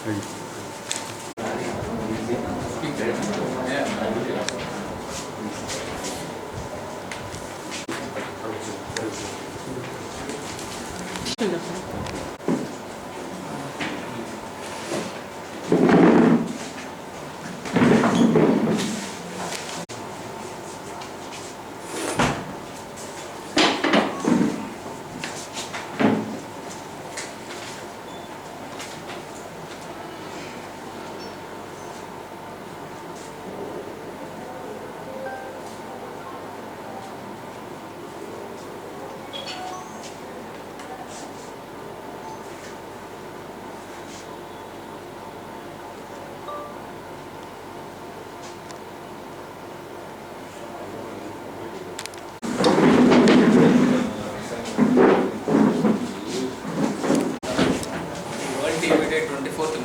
24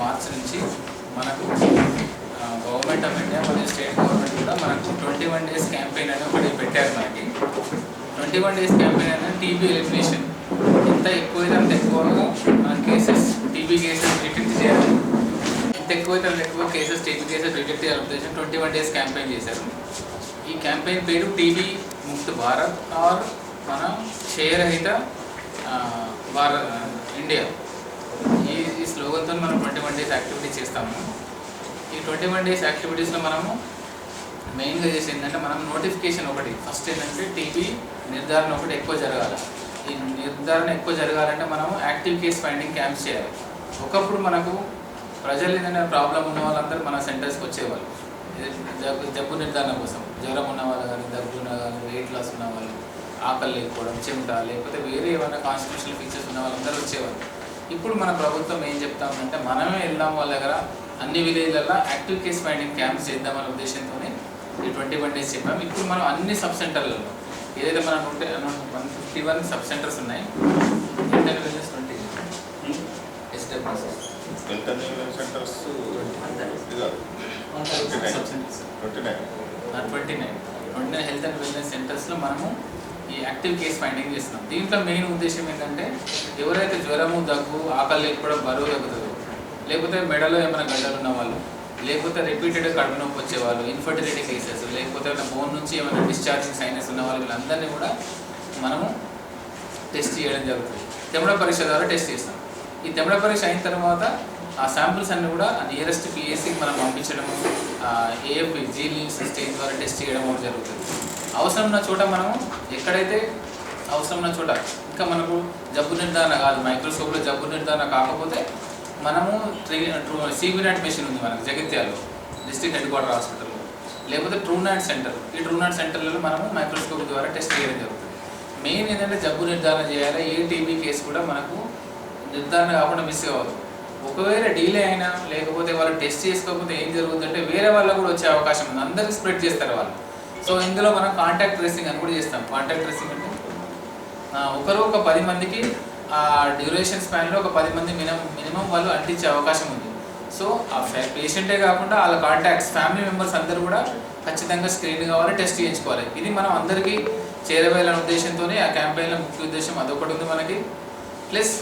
March నుంచి మనకు government of India మరియు స్టేట్ గవర్నమెంట్ కూడా మనకు 21 డేస్ క్యాంపెయిన్ అని ఒకటి పెట్టారు. మనకి 21 డేస్ క్యాంపెయిన్ అనేది టీబీ ఎలిమినేషన్. ఎంత ఎక్కువైతే అంత ఎక్కువగా మన కేసెస్ టీబీ కేసెస్ డిటెక్ట్ చేయాలి. ఎంత ఎక్కువైతే అంత ఎక్కువ కేసెస్ టీబీ కేసెస్ డిటెక్ట్ చేయాలి ఉద్దేశం 21 డేస్ క్యాంపెయిన్ చేశారు. ఈ క్యాంపెయిన్ పేరు టీబీ ముక్త్ భారత్ ఆర్ మన క్షయరహిత ఇండియా. ఈ స్లోగన్తో మనం 21 డేస్ యాక్టివిటీస్ చేస్తాము. ఈ 21 డేస్ యాక్టివిటీస్లో మనము మెయిన్గా చేసి ఏంటంటే మనం నోటిఫికేషన్ ఒకటి ఫస్ట్ ఏంటంటే టీబీ నిర్ధారణ ఒకటి ఎక్కువ జరగాలి. ఈ నిర్ధారణ ఎక్కువ జరగాలంటే మనము యాక్టివ్ కేస్ ఫైండింగ్ క్యాంప్స్ చేయాలి. ఒకప్పుడు మనకు ప్రజలు ఏదైనా ప్రాబ్లం ఉన్న వాళ్ళందరూ మన సెంటర్స్కి వచ్చేవాళ్ళు జబ్బు నిర్ధారణ కోసం. జ్వరం ఉన్న వాళ్ళు కానీ, దగ్గు ఉన్న కానీ, వెయిట్ లాస్ ఉన్న వాళ్ళు, ఆకలి లేకపోవడం, చెమట, లేకపోతే వేరే ఏమైనా కాన్స్టిట్యూషనల్ ఫీచర్స్ ఉన్న వాళ్ళందరూ వచ్చేవాళ్ళు. ఇప్పుడు మన ప్రభుత్వం ఏం చెప్తామంటే మనమే వెళ్దాం వాళ్ళ దగ్గర అన్ని విలేజ్లలో యాక్టివ్ కేస్ ఫైండింగ్ క్యాంప్స్ చేద్దామనే ఉద్దేశంతోనే ఈ 21 డేస్ చెప్పాము. ఇప్పుడు మనం అన్ని సబ్ సెంటర్లలో ఏదైతే మనం 151 సబ్ సెంటర్స్ ఉన్నాయి. హెల్త్ అండ్ వెల్నెస్ సెంటర్స్లో మనము ఈ యాక్టివ్ కేస్ ఫైండింగ్ చేస్తున్నాం. దీంట్లో మెయిన్ ఉద్దేశం ఏంటంటే ఎవరైతే జ్వరము, దగ్గు, ఆకలి లేకపోవడం, బరువు తగ్గుతుందో, లేకపోతే మెడలో ఏమైనా గడ్డలు ఉన్న వాళ్ళు, లేకపోతే రిపీటెడ్ కడుపు నొప్పి వచ్చేవాళ్ళు, ఇన్ఫర్టిలిటీ కేసెస్, లేకపోతే బోన్ నుంచి ఏమైనా డిశ్చార్జింగ్ సైనస్ ఉన్న వాళ్ళు, వీళ్ళందరినీ కూడా మనము టెస్ట్ చేయడం జరుగుతుంది. తెమ్మడ పరీక్ష ద్వారా టెస్ట్ చేస్తాం. ఈ తెమ్మడ పరీక్ష అయిన తర్వాత ఆ శాంపిల్స్ అన్నీ కూడా నియరెస్ట్ పిఎస్సికి మనం పంపించడము, ఏఎఫ్పి జీలీన్స్ స్టేజ్ ద్వారా టెస్ట్ చేయడం ఒకటి జరుగుతుంది. అవసరం ఉన్న చోట మనము ఎక్కడైతే అవసరం ఉన్న చోట ఇంకా మనకు జబ్బు నిర్ధారణ కాదు, మైక్రోస్కోప్లో జబ్బు నిర్ధారణ కాకపోతే మనము సీబీనాట్ మెషిన్ ఉంది మనకు జగిత్యాలలో డిస్ట్రిక్ట్ హెడ్ క్వార్టర్ హాస్పిటల్లో, లేకపోతే ట్రూనాట్ సెంటర్. ఈ ట్రూనాట్ సెంటర్లలో మనము మైక్రోస్కోప్ ద్వారా టెస్ట్ చేయడం జరుగుతుంది. మెయిన్ ఏంటంటే జబ్బు నిర్ధారణ చేయాలి. ఏ టీబీ కేసు కూడా మనకు నిర్ధారణ కాకుండా మిస్ కావద్దు. ఒకవేళ డీలే అయినా లేకపోతే వాళ్ళు టెస్ట్ చేసుకోకపోతే ఏం జరుగుతుందంటే వేరే వాళ్ళకు కూడా వచ్చే అవకాశం ఉంది. అందరికీ స్ప్రెడ్ చేస్తారు వాళ్ళు. సో ఇందులో మనం కాంటాక్ట్ ట్రేసింగ్ అని కూడా చేస్తాం. కాంటాక్ట్ ట్రేసింగ్ అంటే ఒకరు ఒక 10 మందికి ఆ డ్యూరేషన్ స్పాన్లో ఒక 10 మంది మినిమం వాళ్ళు అంటించే అవకాశం ఉంది. సో ఆ పేషెంటే కాకుండా వాళ్ళ కాంటాక్ట్స్ ఫ్యామిలీ మెంబర్స్ అందరూ కూడా ఖచ్చితంగా స్క్రీన్ కావాలి, టెస్ట్ చేయించుకోవాలి. ఇది మనం అందరికీ చేరవేయాలనే ఉద్దేశంతోనే ఆ క్యాంపెయిన్లో ముఖ్య ఉద్దేశం అదొకటి ఉంది మనకి. ప్లస్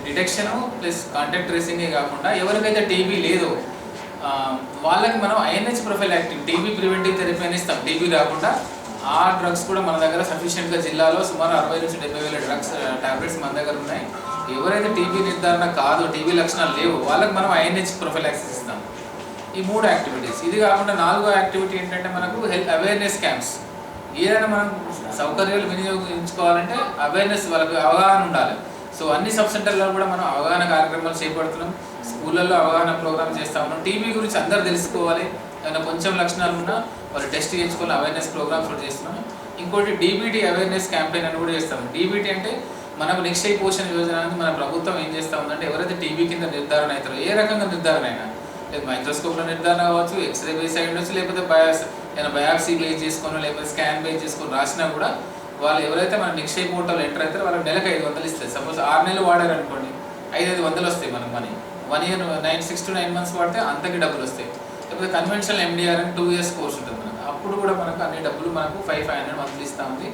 డిటెక్షను ప్లస్ కాంటాక్ట్ ట్రేసింగే కాకుండా ఎవరికైతే టీబీ లేదో వాళ్ళకి మనం ఐఎన్హెచ్ ప్రొఫైలాక్టివ్ టీబీ ప్రివెంటివ్ థెరపీ అని ఇస్తాం. టీబీ రాకుండా ఆ డ్రగ్స్ కూడా మన దగ్గర సఫిషియెంట్గా జిల్లాలో సుమారు 60 నుంచి 70,000 డ్రగ్స్ టాబ్లెట్స్ మన దగ్గర ఉన్నాయి. ఎవరైతే టీబీ నిర్ధారణ కాదు, టీబీ లక్షణాలు లేవు, వాళ్ళకి మనం ఐఎన్హెచ్ ప్రొఫైలాక్సిస్ ఇస్తాం. ఈ 3 యాక్టివిటీస్. ఇది కాకుండా 4వ యాక్టివిటీ ఏంటంటే మనకు హెల్త్ అవేర్నెస్ క్యాంప్స్. ఏదైనా మనం సౌకర్యాలు వినియోగించుకోవాలంటే అవేర్నెస్ వాళ్ళకి అవగాహన ఉండాలి. సో అన్ని సబ్ సెంటర్లో కూడా మనం అవగాహన కార్యక్రమాలు చేపడుతున్నాం. స్కూళ్ళల్లో అవగాహన ప్రోగ్రామ్ చేస్తూ ఉన్నాం. టీబీ గురించి అందరూ తెలుసుకోవాలి. ఏమైనా కొంచెం లక్షణాలు ఉన్నా వాళ్ళు టెస్ట్ చేయించుకోవాలి. అవేర్నెస్ ప్రోగ్రామ్స్ కూడా చేస్తున్నాం. ఇంకోటి డీబీటీ అవేర్నెస్ క్యాంపెయిన్ అని కూడా చేస్తాం. డీబీటీ అంటే మనకు నిక్షయ పోషణ యోజన అనేది మన ప్రభుత్వం ఏం చేస్తూ ఉందంటే ఎవరైతే టీబీ కింద నిర్ధారణ అవుతారో, ఏ రకంగా నిర్ధారణ అయినా, లేదు మైక్రోస్కోప్లో నిర్ధారణ కావచ్చు, ఎక్స్రే బేస్ అయి ఉండొచ్చు, లేకపోతే బయాప్సీ బేస్ చేసుకొని, లేకపోతే స్కాన్ బేస్ చేసుకొని రాసినా కూడా వాళ్ళు ఎవరైతే మన నిక్షయ పోర్టల్ ఎంటర్ అవుతారో వాళ్ళకి నెలకు 500 ఇస్తారు. సపోజ్ 6 నెలలు వాడారు అనుకోండి, 500 వస్తాయి మనకు మనీ. 1 ఇయర్ 6 to 9 months వాడితే అంతకి డబ్బులు వస్తాయి. లేకపోతే కన్వెన్షనల్ ఎండిఆర్ అని 2 years కోర్స్ ఉంటుంది మనకు. అప్పుడు కూడా మనకు అన్ని డబ్బులు మనకు 500 మంత్లీ ఇస్తూ ఉంది.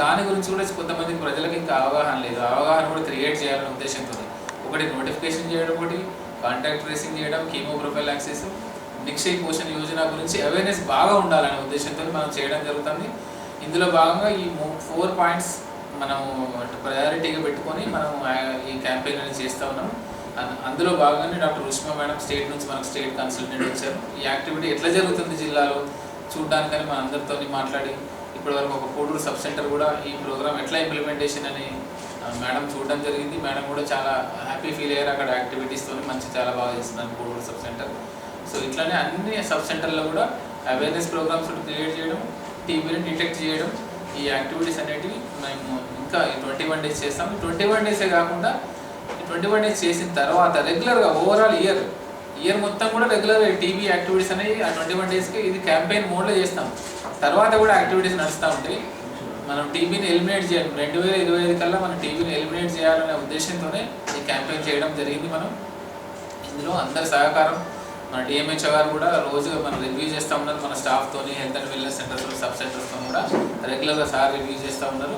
దాని గురించి కూడా కొంతమంది ప్రజలకు ఇంకా అవగాహన లేదు. అవగాహన కూడా క్రియేట్ చేయాలనే ఉద్దేశంతో ఒకటి నోటిఫికేషన్ చేయడం, ఒకటి కాంటాక్ట్ ట్రేసింగ్ చేయడం, కీమో ప్రొఫైలాక్సిస్, నిక్షయ్ పోషణ్ యోజన గురించి అవేర్నెస్ బాగా ఉండాలనే ఉద్దేశంతో మనం చేయడం జరుగుతుంది. ఇందులో భాగంగా ఈ 4 పాయింట్స్ మనము ప్రయారిటీగా పెట్టుకొని మనం ఈ క్యాంపెయిన్ అనేది చేస్తూ ఉన్నాం. అందులో భాగంగానే డాక్టర్ ఉష్మా మేడం స్టేట్ నుంచి మనకు స్టేట్ కన్సల్టెంట్ వచ్చారు. ఈ యాక్టివిటీ ఎట్లా జరుగుతుంది జిల్లాలో చూడడానికని మన అందరితో మాట్లాడి ఇప్పటివరకు ఒక కోడూరు సబ్ సెంటర్ కూడా ఈ ప్రోగ్రామ్ ఎట్లా ఇంప్లిమెంటేషన్ అని మేడం చూడడం జరిగింది. మేడం కూడా చాలా హ్యాపీ ఫీల్ అయ్యారు. అక్కడ యాక్టివిటీస్తో చాలా బాగా చేస్తున్నారు కోడూరు సబ్ సెంటర్. సో ఇట్లానే అన్ని సబ్ సెంటర్లో కూడా అవేర్నెస్ ప్రోగ్రామ్స్ క్రియేట్ చేయడం, టీబీని డిటెక్ట్ చేయడం, ఈ యాక్టివిటీస్ అనేటివి మేము ఇంకా 21 డేస్ చేస్తాం. 21 డేసే కాకుండా 21 డేస్ చేసిన తర్వాత రెగ్యులర్గా ఓవరాల్ ఇయర్ మొత్తం కూడా రెగ్యులర్గా టీబీ యాక్టివిటీస్ అనేవి ఆ 21 డేస్కి ఇది క్యాంపెయిన్ మోడ్లో చేస్తాం. తర్వాత కూడా యాక్టివిటీస్ నడుస్తూ ఉంటాయి. మనం టీబీని ఎలిమినేట్ చేయాలి, 2025 కల్లా మనం టీబీని ఎలిమినేట్ చేయాలనే ఉద్దేశంతోనే ఈ క్యాంపెయిన్ చేయడం జరిగింది. మనం ఇందులో అందరి సహకారం, మన డిఎంహెచ్ఓ గారు కూడా రోజుగా మనం రివ్యూ చేస్తూ ఉన్నారు. మన స్టాఫ్తో, health and wellness centers, sub సెంటర్స్తో కూడా రెగ్యులర్గా సార్ రివ్యూ చేస్తూ ఉన్నారు.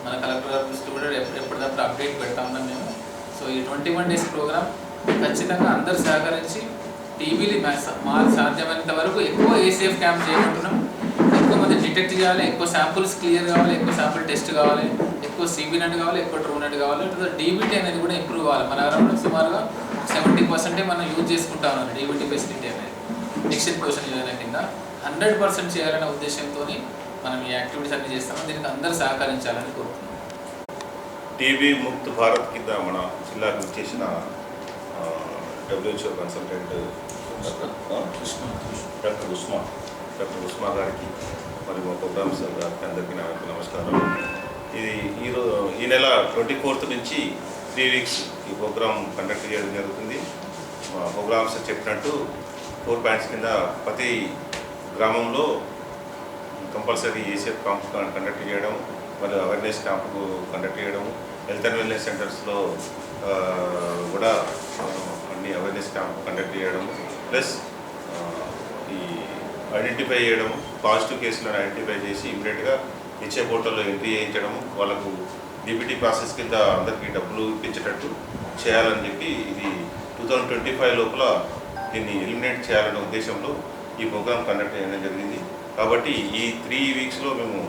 మన కలెక్టర్ గారు దృష్టి కూడా ఎప్పటికప్పుడు అప్డేట్ పెడతా ఉన్నాం మేము. సో ఈ 21 డేస్ ప్రోగ్రామ్ ఖచ్చితంగా అందరు సహకరించి టీబీని సాధ్యమైనంత వరకు ఎక్కువ ఏసీఎఫ్ క్యాంప్ చేయమంటున్నాం. ఎక్కువ మంది డిటెక్ట్ చేయాలి, ఎక్కువ శాంపుల్స్ క్లియర్ కావాలి, ఎక్కువ శాంపుల్ టెస్ట్ కావాలి, ఎక్కువ సిబి నెట్ కావాలి, ఎక్కువ ట్రూ నెట్ కావాలి. డీబీటీ అనేది కూడా ఇంప్రూవ్ కావాలి. మన అరౌండ్ సుమారుగా 70% మనం యూజ్ చేసుకుంటా ఉన్నాం డీబీటీ ఫెసిలిటీ అనేది. నిక్షయ్ పోషణ్ యోజన కింద 100% చేయాలనే ఉద్దేశంతో మనం ఈ యాక్టివిటీస్ అన్ని చేస్తాము. దీనికి అందరూ సహకరించాలని కోరుతున్నాం. టీబీ ముక్త్ భారత్ కింద మన జిల్లాకు చేసిన డబ్ల్యూహెచ్ఓ కన్సల్టెంట్ డాక్టర్ ఉస్మా గారికి మరియు మా ప్రోగ్రామ్స్ గారికి అందరికీ నాకు నమస్కారం. ఈ నెల 24th నుంచి 3 వీక్స్ ఈ ప్రోగ్రామ్ కండక్ట్ చేయడం జరుగుతుంది. మా ప్రోగ్రామ్స్ చెప్పినట్టు 4 పాయింట్స్ కింద ప్రతి గ్రామంలో కంపల్సరీ ఏసీఎఫ్ క్యాంప్ కండక్ట్ చేయడం, మరియు అవేర్నెస్ క్యాంపు కండక్ట్ చేయడం, హెల్త్ అండ్ వెల్నెస్ సెంటర్స్లో కూడా అన్ని అవేర్నెస్ క్యాంప్ కండక్ట్ చేయడం, ప్లస్ ఈ ఐడెంటిఫై చేయడం, పాజిటివ్ కేసులను ఐడెంటిఫై చేసి ఇమీడియట్గా ఇచ్చే పోర్టల్లో ఎంట్రీ చేయించడం, వాళ్ళకు డీబీటీ ప్రాసెస్ కింద అందరికీ డబ్బులు ఇప్పించేటట్టు చేయాలని చెప్పి ఇది 2025 లోపల దీన్ని ఎలిమినేట్ చేయాలనే ఉద్దేశంలో ఈ ప్రోగ్రామ్ కండక్ట్ చేయడం జరిగింది. కాబట్టి ఈ 3 వీక్స్లో మేము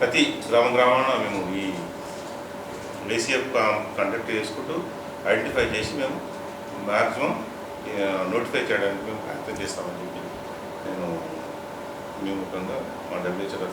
ప్రతి గ్రామాన మేము ఈ ఏసీఎఫ్ కండక్ట్ చేసుకుంటూ ఐడెంటిఫై చేసి మేము మ్యాక్సిమం నోటిఫై చేయడానికి మేము ప్రయత్నం చేస్తామని చెప్పి మేము ముఖ్యంగా మా డబ్ల్యూహెచ్ఓ